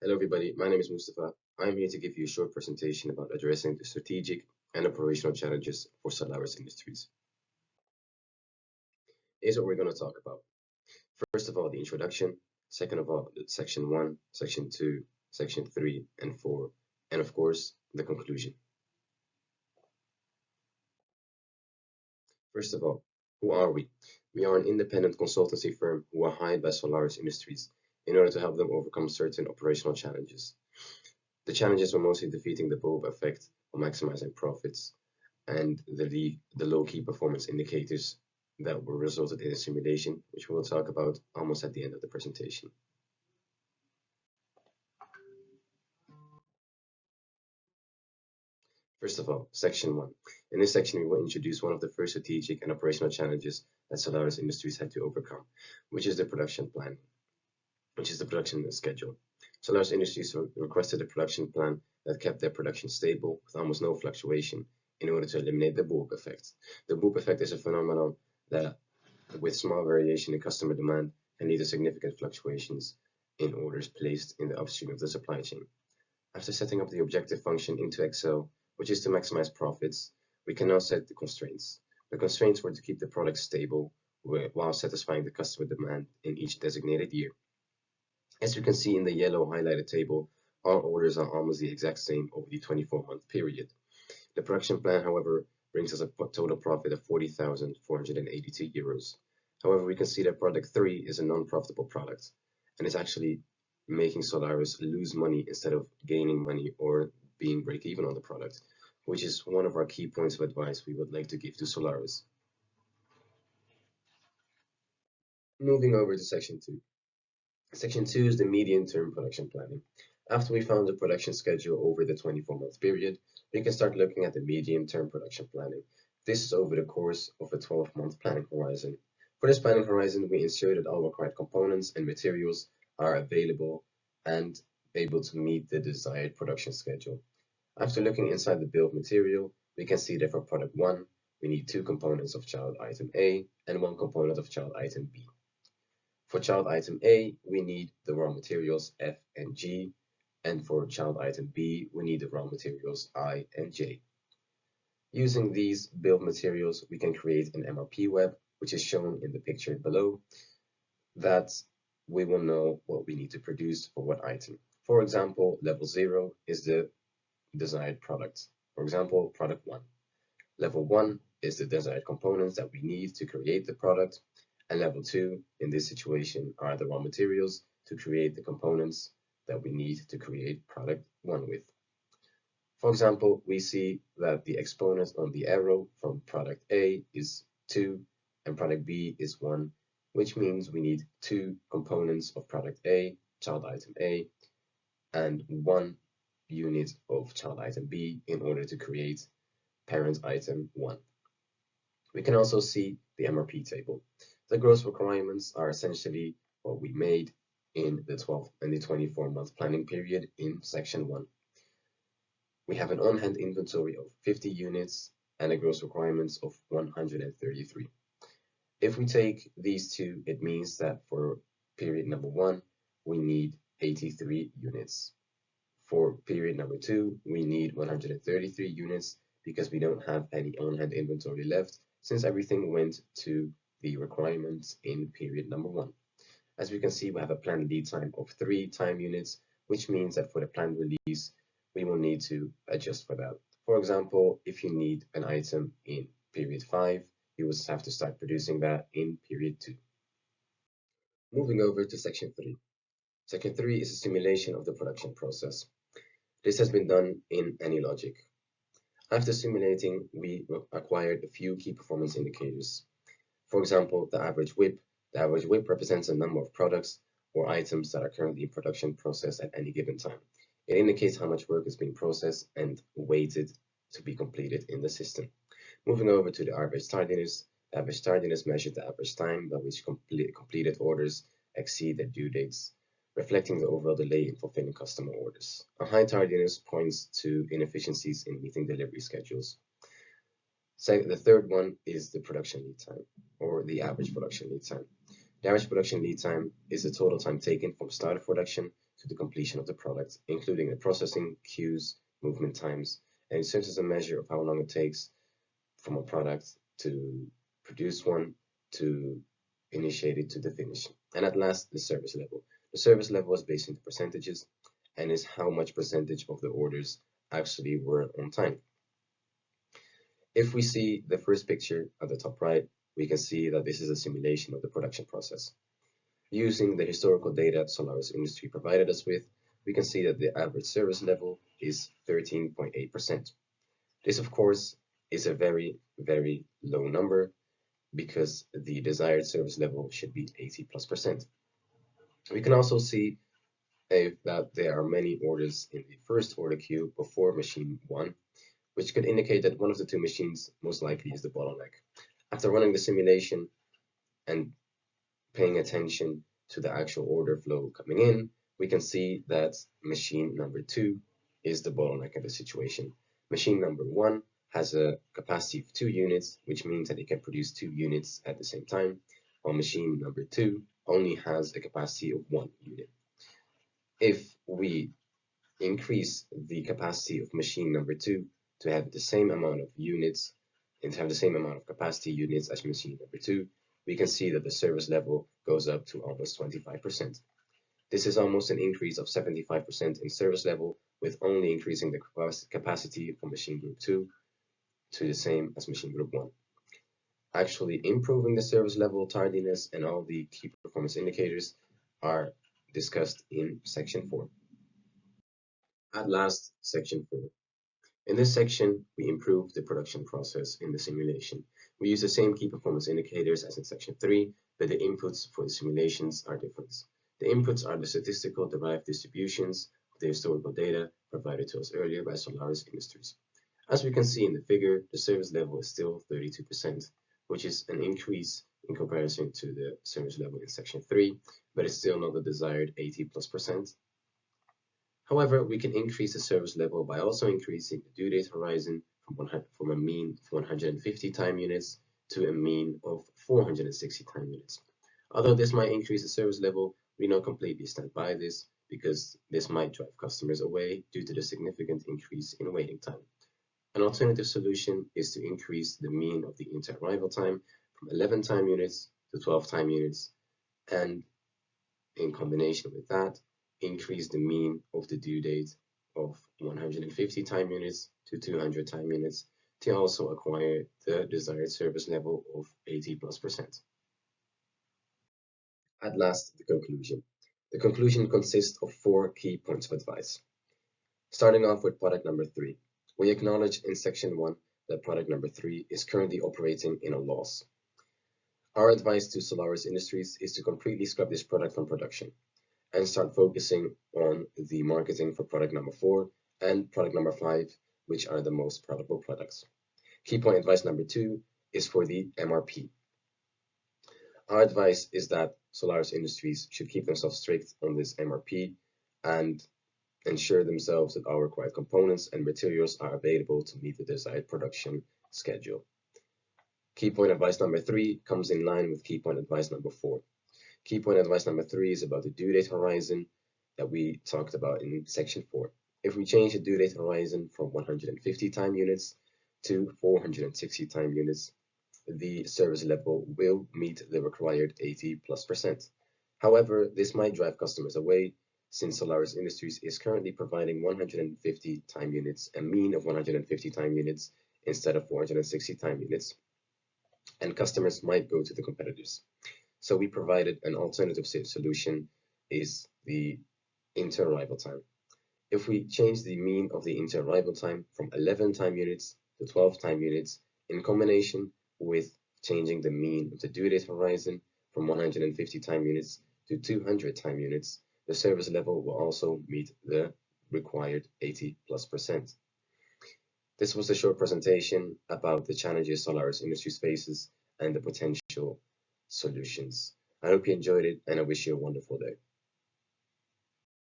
Hello everybody, my name is Mustafa. I'm here to give you a short presentation about addressing the strategic and operational challenges for Solaris Industries. Here's what we're going to talk about. First of all, the introduction. Second of all, section 1, section 2, section 3 and 4, and of course, the conclusion. First of all, who are we? We are an independent consultancy firm who are hired by Solaris Industries in order to help them overcome certain operational challenges. The challenges were mostly defeating the bulb effect or maximizing profits and the low key performance indicators that were resulted in a simulation, which we will talk about almost at the end of the presentation. First of all, section 1. In this section, we will introduce one of the first strategic and operational challenges that Solaris Industries had to overcome, which is the production plan, which is the production schedule. Solaris Industries requested a production plan that kept their production stable with almost no fluctuation in order to eliminate the bulb effect. The bulb effect is a phenomenon that, with small variation in customer demand, can lead to significant fluctuations in orders placed in the upstream of the supply chain. After setting up the objective function into Excel, which is to maximize profits, we can now set the constraints. The constraints were to keep the product stable while satisfying the customer demand in each designated year. As you can see in the yellow highlighted table, our orders are almost the exact same over the 24-month period. The production plan, however, brings us a total profit of 40,482 euros. However, we can see that product 3 is a non-profitable product and is actually making Solaris lose money instead of gaining money or being break-even on the product, which is one of our key points of advice we would like to give to Solaris. Moving over to section 2. Section 2 is the medium-term production planning. After we found the production schedule over the 24-month period, we can start looking at the medium-term production planning. This is over the course of a 12-month planning horizon. For this planning horizon, we ensure that all required components and materials are available and able to meet the desired production schedule. After looking inside the bill of material, we can see that for product 1, we need 2 components of child item A and 1 component of child item B. For child item A, we need the raw materials F and G, and for child item B, we need the raw materials I and J. Using these bill of materials, we can create an MRP web, which is shown in the picture below, that we will know what we need to produce for what item. For example, level 0 is the desired product. For example, product 1. Level 1 is the desired components that we need to create the product, and level 2 in this situation are the raw materials to create the components that we need to create product 1 with. For example, we see that the exponent on the arrow from product A is 2 and product B is 1, which means we need 2 components of product A, child item A, and 1 unit of child item B in order to create parent item 1. We can also see the MRP table. The gross requirements are essentially what we made in the 24-month planning period in section 1. We have an on-hand inventory of 50 units and a gross requirements of 133. If we take these two, it means that for period number 1, we need 83 units. For period number 2, we need 133 units because we don't have any on-hand inventory left since everything went to the requirements in period number 1. As we can see, we have a planned lead time of 3 time units, which means that for the planned release, we will need to adjust for that. For example, if you need an item in period 5, you will have to start producing that in period 2. Moving over to section 3. Section 3 is a simulation of the production process. This has been done in AnyLogic. After simulating, we acquired a few key performance indicators. For example, the average WIP. The average WIP represents a number of products or items that are currently in production process at any given time. It indicates how much work is being processed and waited to be completed in the system. Moving over to the average tardiness. The average tardiness measures the average time by which completed orders exceed their due dates, reflecting the overall delay in fulfilling customer orders. A high tardiness points to inefficiencies in meeting delivery schedules. The third one is the production lead time, or the average production lead time. The average production lead time is the total time taken from start of production to the completion of the product, including the processing, queues, movement times, and it serves as a measure of how long it takes from a product to produce one to initiate it to the finish. And at last, the service level. The service level is based on the percentages and is how much percentage of the orders actually were on time. If we see the first picture at the top right, we can see that this is a simulation of the production process. Using the historical data Solaris Industry provided us with, we can see that the average service level is 13.8%. This, of course, is a very, very low number because the desired service level should be 80+%. We can also see that there are many orders in the first order queue before machine 1, which could indicate that one of the two machines most likely is the bottleneck. After running the simulation and paying attention to the actual order flow coming in, we can see that machine number 2 is the bottleneck in the situation. Machine number 1 has a capacity of 2 units, which means that it can produce 2 units at the same time, while machine number 2 only has a capacity of 1 unit. If we increase the capacity of machine number 2 to have the same amount of units and to have the same amount of capacity units as machine number 2, we can see that the service level goes up to almost 25%. This is almost an increase of 75% in service level, with only increasing the capacity for machine group 2 to the same as machine group 1. Actually improving the service level, tardiness, and all the key performance indicators are discussed in section 4. At last, section 4. In this section, we improve the production process in the simulation. We use the same key performance indicators as in section 3, but the inputs for the simulations are different. The inputs are the statistical derived distributions of the historical data provided to us earlier by Solaris Industries. As we can see in the figure, the service level is still 32%, which is an increase in comparison to the service level in section 3, but it's still not the desired 80+%. However, we can increase the service level by also increasing the due date horizon from a mean of 150 time units to a mean of 460 time units. Although this might increase the service level, we don't completely stand by this because this might drive customers away due to the significant increase in waiting time. An alternative solution is to increase the mean of the inter-arrival time from 11 time units to 12 time units, and in combination with that, increase the mean of the due date of 150 time units to 200 time units to also acquire the desired service level of 80+%. At last, the conclusion. The conclusion consists of 4 key points of advice. Starting off with product number 3. We acknowledge in section 1 that product number 3 is currently operating in a loss. Our advice to Solaris Industries is to completely scrap this product from production and start focusing on the marketing for product number 4 and product number 5, which are the most profitable products. Key point advice number 2 is for the MRP. Our advice is that Solaris Industries should keep themselves strict on this MRP and ensure themselves that all required components and materials are available to meet the desired production schedule. Key point advice number 3 comes in line with key point advice number 4. Key point advice number 3 is about the due date horizon that we talked about in section 4. If we change the due date horizon from 150 time units to 460 time units, the service level will meet the required 80+%. However, this might drive customers away since Solaris Industries is currently providing 150 time units, a mean of 150 time units instead of 460 time units, and customers might go to the competitors. So we provided an alternative solution is the inter-arrival time. If we change the mean of the inter-arrival time from 11 time units to 12 time units in combination with changing the mean of the due date horizon from 150 time units to 200 time units, the service level will also meet the required 80+%. This was a short presentation about the challenges Solaris Industries faces and the potential solutions. I hope you enjoyed it, and I wish you a wonderful day.